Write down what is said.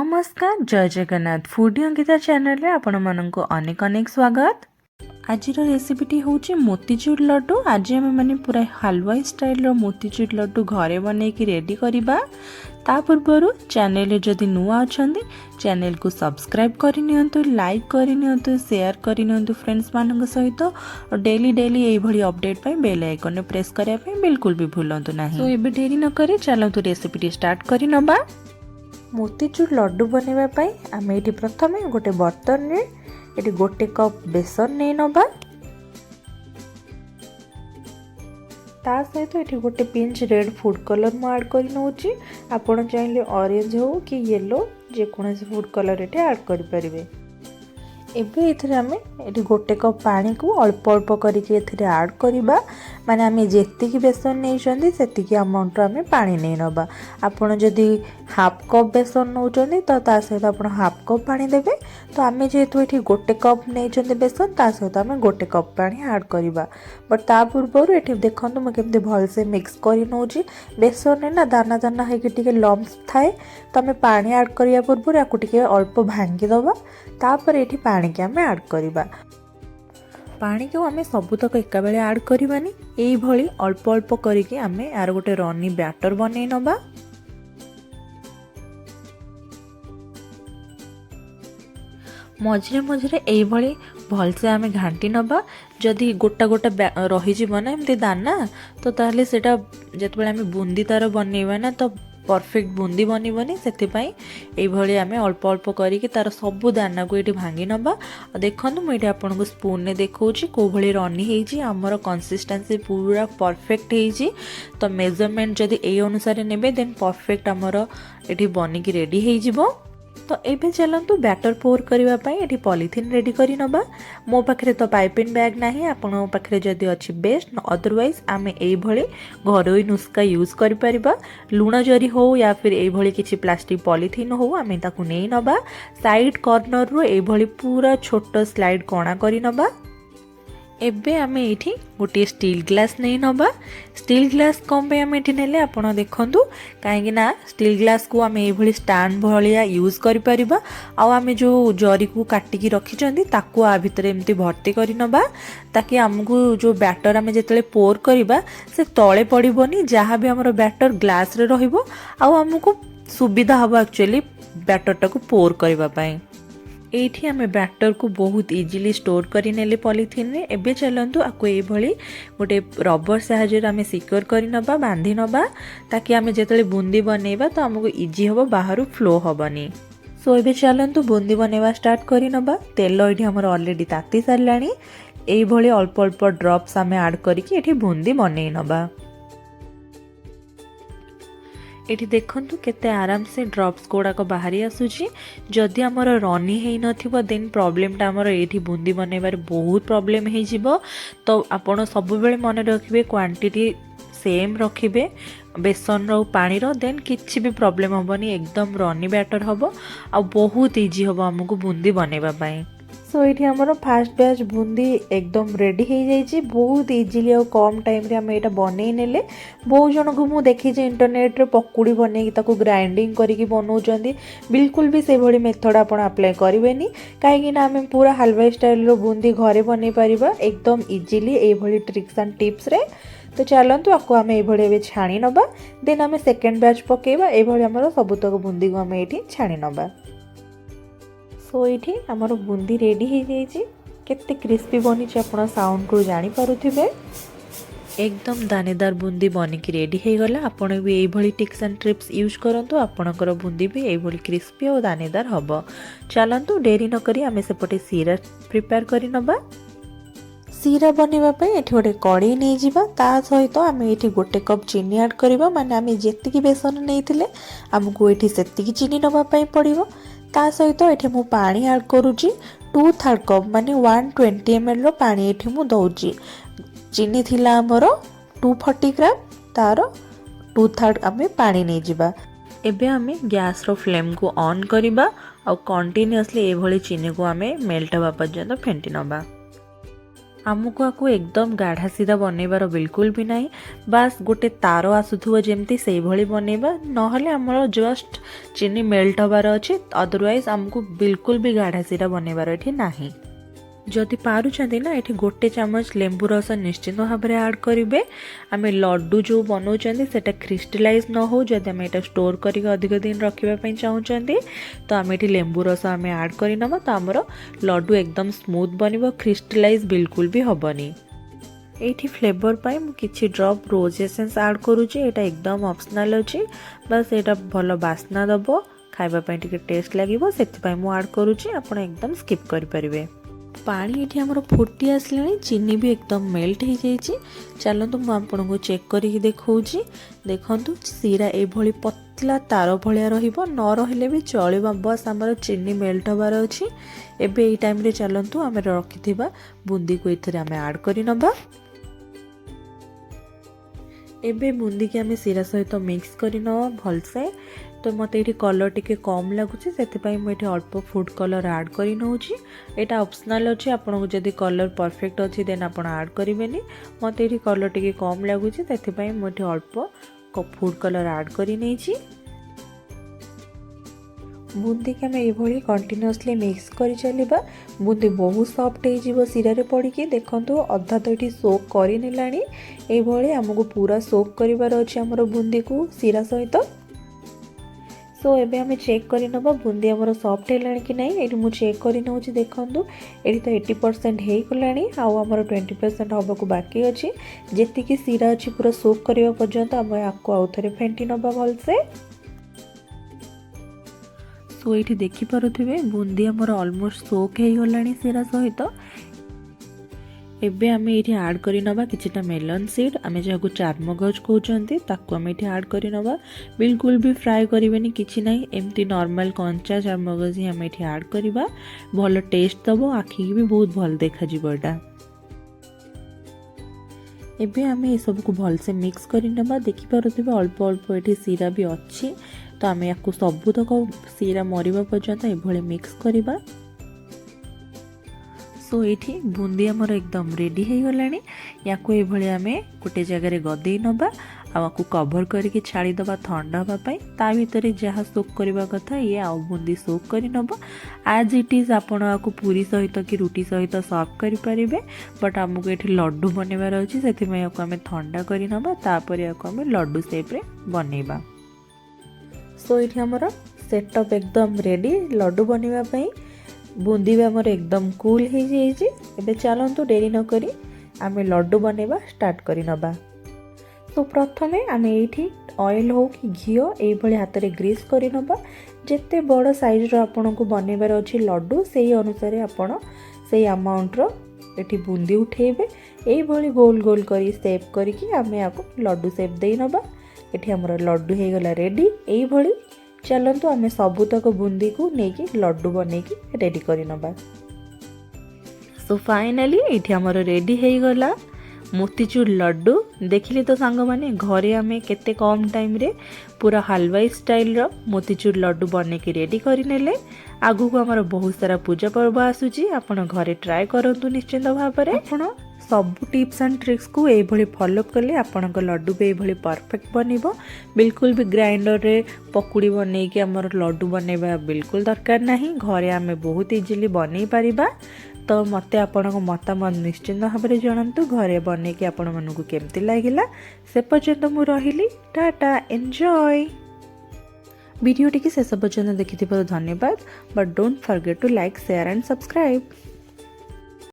नमस्कार जय Jagannath foodie Ankita channel रे आपण मानक अनेक अनेक स्वागत। आज रेसिपीटी हूँ मोतीचूर लड्डू। आज आम मैंने पूरा हलवाई स्टाइल मोतीचूर लड्डू घरे बनई रेडी करवा। ता पूर्व चैनल जदि नुआ अच्छा चैनल को सब्सक्राइब करनी, लाइक करनी, शेयर करनी फ्रेंड्स मान सहित और डेली डेली यही अपडेट बेल आइकन प्रेस करने बिल्कुल भी भूलु ना। तो ये डेरी नक चलतु रेसिपी स्टार्ट करनबा। मोतीचूर लड्डू बनवाई आम ये प्रथम गोटे बर्तन में ये गोटे कप बेसन नहीं नबा। ता सहित ये गोटे पिंच रेड फूड कलर मु ऐड कर नौची। आपण चाहिए ऑरेंज हो कि येलो जेकोसी फूड कलर ये ऐड करें। एबे एथिरे आमे एठी गोटे कप पानी को अल्प अल्प करके एथिरे ऐड करबा। माने आमे जेतिकी बेसन नै छंदी सेतिकी अमाउंट आमे पानी नै नबा। आपण जदी हाफ कप बेसन नौचंदी तो ता सहित आपण हाफ कप पानी देबे। तो आमे जेतु एठी गोटे कप नै छंदी बेसन ता सहित आमे गोटे कप पानी ऐड करबा। बट ता पूर्व एठी देखंतु म केमते भल से मिक्स करि नौची। बेसन ने ना दाना दाना हे कि टिके लम्स थाए तो आमे पानी ऐड करिया पूर्व याकु टिके अल्प भांगी दबा। तापर एठी पानी के आमे ऐड करबा। पानी को आमे सबुतक एका बेले ऐड करबानी, एई भली अल्प अल्प करके आमे यार गोटे रनी बैटर बनै नबा। मझिरे मझिरे एई भली भल से आमे घांटी नबा। जदि गोटा गोटा रही जीव ना एमती दाना तो ताहले सेटा जेतबेले आमे बूंदी तार बनैबा ना तो परफेक्ट बूंदी बनबनी। से आमे अल्प अल्प करके तार सबू दाना को ये भांगी नबा। देखो मुझे आपको स्पून ने देखा कौ भाई रनी होती आमर कंसिस्टेंसी पूरा परफेक्ट होती। तो मेजरमेंट जदि ए अनुसार नेबे देन परफेक्ट आमर ये बनिकी रेडी हो। तो ये चलतु बैटर पोर करने ये पॉलीथिन रेडी कर नबा। मो पाखे तो पाइपिंग बैग नहीं, आपण पाखे जदि अच्छी बेस्ट, अदरवाइज आम ये घरोई नुस्खा यूज कर परिबा। लुण जरी हो या फिर ये किसी प्लास्टिक पॉलीथिन हो आम ताकू नहीं नबा। साइड कॉर्नर रो ये पूरा छोट स्लाइड कणा कर नबा। एबे आमे एठी गोटे स्टील ग्लास नहीं नबा। स्टील ग्लास कम पे आमे एठी नेले आपण देखंतु काहेकि ना स्टील ग्लास को आमे एभली स्टैंड भलिया यूज करि परिबा। आ आमे जो जरी को काटिकी रखिचंदी ताकू आ भितर एमती भर्ती करि नबा ताकि हमकु जो बैटर आमे जेतले पोर करिबा से तळे पड़िबोनी। जहाँ भी हमर बैटर ग्लास रे रहिबो आ हमकु सुविधा हबो एक्चुअली बैटर टाकू पोर करिबा पई। एठी आमे बैटर को बहुत इजीली स्टोर करी नेले पॉलीथिन रे। एबे चलंतु आको ए भली गोटे रबर सहायता आमे सिक्योर करी नबा, बांधी नबा ताकि आमे जेतले बूंदी बनेबा तो हमको इजी होबो, बाहरु फ्लो होबनी। सो एबे चलंतु बूंदी बनेबा स्टार्ट करी नबा। तेल एठी हमर ऑलरेडी ताती सारलानी। ए भली अल्प अल्प ड्रॉप्स आमे ऐड करके एठी बूंदी बनै नबा। एठी देखंतु केते आराम से ड्रॉप्स गुड़ाक बाहरी आसुची। जदि आमर रनी है नथिबो देन प्रॉब्लमटा आमर एठी बूंदी बनैबार बहुत प्रॉब्लम हे जिवो। तो आपण सब बेले मन रखिबे क्वांटिटी सेम रखिबे बेसन रो पानी रो, देन किछि भी प्रॉब्लम होबनी। एकदम रनी बैटर होबो आ बहुत इजी होबो हमकु बूंदी बनैबा पई। सो ये आमर फास्ट बैच बूंदी एकदम रेडी हो जाइए। बहुत इजिली और कम टाइम रे आम यहाँ बनई नेले। बहुत जन को मुझे देखी इंटरनेट रे पकुड़ी बनई ताको ग्राइंडिंग करके बनाऊँ। बिल्कुल भी से भली मेथड आप अप्लाई करेंगे कहीं आम पूरा हलवाई स्टाइल रो बूंदी घरे बनई पारिबा एकदम इजिली ये ट्रिक्स एंड टिप्स रे। तो चलतु आपको आम ये छाणी नबा। देन आम सेकेंड बैच पकेबा। ये आमर सबुतक बूंदी को आम ये छाणी नबा। सो ये आमर बूंदी रेडी हो जाइए। केते क्रिस्पी बनी आप साउंड को जानी पारुथिबे। एकदम दानेदार बूंदी बनिकी रेडी हो गला। आपण भी यही टिप्स एंड ट्रिप्स यूज करंतु, आपणकर बूंदी भी यही क्रिस्पी और दानेदार हबो। चलंतु डेरी न करी आमे सेपटे सीरा प्रिपेयर करि नबा। सीरा बनैबा पई एठी गोटे कढ़ी नै जिबा। ता सहित आमे एठी गोटे कप चीनी ऐड करबा। माने आमे जेतिकी बेसन नैथिले हमकु एठी सेतिकी चीनी नबा पई पड़िबो। ता सहित एठी मु पानी ऐड करूची 2/3 कप माने 120 ml रो पानी एठी मु दउची। चीनी थिला हमर 240 ग्राम, तार 2/3 आमे पानी नै जिबा। एबे आमे गैस रो फ्लेम को ऑन करिबा और कंटीन्यूअसली ए भली चीनी को आमे मेल्ट होबा पर्यंत फेंटी नबा। आमको आपको एकदम गाढ़ा सीधा बनइबार बिल्कुल भी नहीं। बास गोटे तार आसुथुव जेमती से भली बनइबा, नहले हमर जस्ट चीनी मेल्ट हबार अछि। अदरवाइज आमको बिल्कुल भी गाढ़ा सीधा बनइबार एठी नाही। जदि पारुछंती ना एठी गोटे चामच लेंबू रस निश्चित भाव में ऐड करेंगे। आम लड्डू जो बनाऊँ सेटा क्रिस्टलाइज न हो, जदि आम एटा स्टोर करके अधिक दिन रखापी चाहूँगी तो आम ये लेंबू रस आम ऐड करनवा, तो आमर लड्डू एकदम स्मूथ बन, क्रिस्टलाइज बिल्कुल भी हेनी। एठी फ्लेवर पाई मु किछि ड्रॉप रोज एसेंस ऐड करूची। एटा एकदम ऑप्शनल अछि, बस एटा भलो बास्ना दबो, खाइबा पई टिके टेस्ट लागिवो, सेति पई मु ऐड करूची। आपण एकदम स्किप करि परिबे। पानी ये आमर फुटी आसला, चीनी भी एकदम मेल्ट हो जाइए। चलतु मुझे आपको चेक करके देखी। देखु सीरा ये पतला तार भाया रहिबो, न रहिले भी चलिबा, बस आमर चीनी मेल्ट हबार अच्छी। एबे एई टाइम रे चलतु आम रखिथिबा बूंदी को एथिरे आम ऐड करि नबा। एबे बूंदी के आम सीरा सहित मिक्स करि नबा भलसे। तो मत ये कलर टिके कम लगुच, से मुझे अल्प फूड कलर ऐड कर नौची। यहाँ ऑप्शनल अच्छे, आपको जदि कलर परफेक्ट अच्छी देन आप ऐड करेंगे। मत ये कलर टिके कम लगुच, से मुझे अल्प फूड कलर ऐड कर नहीं। बूंदी के आम ये कंटिन्यूअसली मिक्स कर चलवा। बूंदी बहुत सॉफ्ट हो सीरा पड़ी। देखो अधा तो ये सोक कर नेलानी, ये आमको पूरा सोक करार अच्छे आमर बूंदी को सीरा सहित। सो एबे हमें चेक कर नबा बूंदी आमर सॉफ्ट है कि नहीं। ये मुझे चेक कर नौ। देखो ये तो 80% हो गलानी, आमर 20% हवा को बाकी अच्छी। जी सीरा अच्छी पूरा सोक करने पर्यंत आम आपको आउ थे फेंटी नबा भलसे। सो ये देखिपे बूंदी आमर ऑलमोस्ट सोक हो गलानी सीरा सहित। एबे आमे ये ऐड करी नबा किछिटा मेलन सीड, आमे जहां को चारमगज कहउचंती ताकू आमे ये ऐड करी नबा। बिल्कुल भी फ्राई करिवेनी किछि नाही, एमती नॉर्मल कंचा चारमगज ही आमे ये ऐड करिबा। भलो टेस्ट दबो, आखि भी बहुत भल देखा जिवटा। एबे आमे ये सब को भल से मिक्स करी नबा। देखि पारुथिबे अल्प अल्प एठी सीरा भी अच्छी, तो आमे याकू सबु तक सीरा मरिबा पर्यंत एभले मिक्स करिबा। सो ये बूंदी आमर एकदम रेडी हो गलानी। या आम गोटे जगह गदे नबा, आपको कभर करके छाड़ीदबा ठंडा हाँपाई। ता भितर जहाँ सोक करने कथा ये आउ बूंदी सोक कर नब। आज इट इज आपण आपको पूरी सहित कि रुटी सहित सर्व करें। बट आमको ये लड्डू बनइबार अच्छी, से आम ठंडा कर नबा, तापर आम लड्डू शेप्रे बनइबा। सो ये आमर सेटअप एकदम रेडी लड्डू बनइबा। बूंदी भी आमर एकदम कूल हो जाइए। एबे चलतु डेरी न करी आमे लड्डू बनइबा स्टार्ट करि नबा। तो प्रथमे आमे एठी ऑयल हो कि घिओ ये हाथ में ग्रीस करि नबा। जेते बड़ साइज रो आपन को बनइबार अछि लड्डू, सेही अनुसार आपण सेही अमाउंट रो एठी बूंदी उठेबे। एई भली गोल गोल करी शेप करिकि आमे आको लड्डू शेप देई नबा। एठी हमर लड्डू हे गला रेडी। एई भली चलतु आम सबुतक बूंदी को लेकिन लड्डू बन रेडी कर नबा। सो फाइनाली ये आमर रेडी हो गला मोतीचूर लड्डू। देखिले तो सांग माने घरे आमे केते कम टाइम रे पूरा हलवाई स्टाइल रो मोतीचूर लड्डू बन के रेडी करनेले। आगु को आमर बहुत सारा पूजा पर्व आसुची, आपण घरे ट्राए करंतु निश्चिंत भाव में। आपण सब टिप्स एंड ट्रिक्स को ये फॉलो कले आपण लड्डू भी ये परफेक्ट बनिबो। बिल्कुल भी ग्राइंडर रे पकुड़ी बनै कि आमर लड्डू बनइबा बिल्कुल दरकार नहीं। घरे आमे बहुत इजीली बनै परिबा। तो मते आपण मतामत निश्चिंत भाव में जणांतु घरे बनै कि आपण मानकु केमती लागिला। से पर्यंत मु रहिली, टाटा, एंजॉय। वीडियो टी शेष पर्यंत देखि धन्यवाद। But don't forget to like, share and subscribe.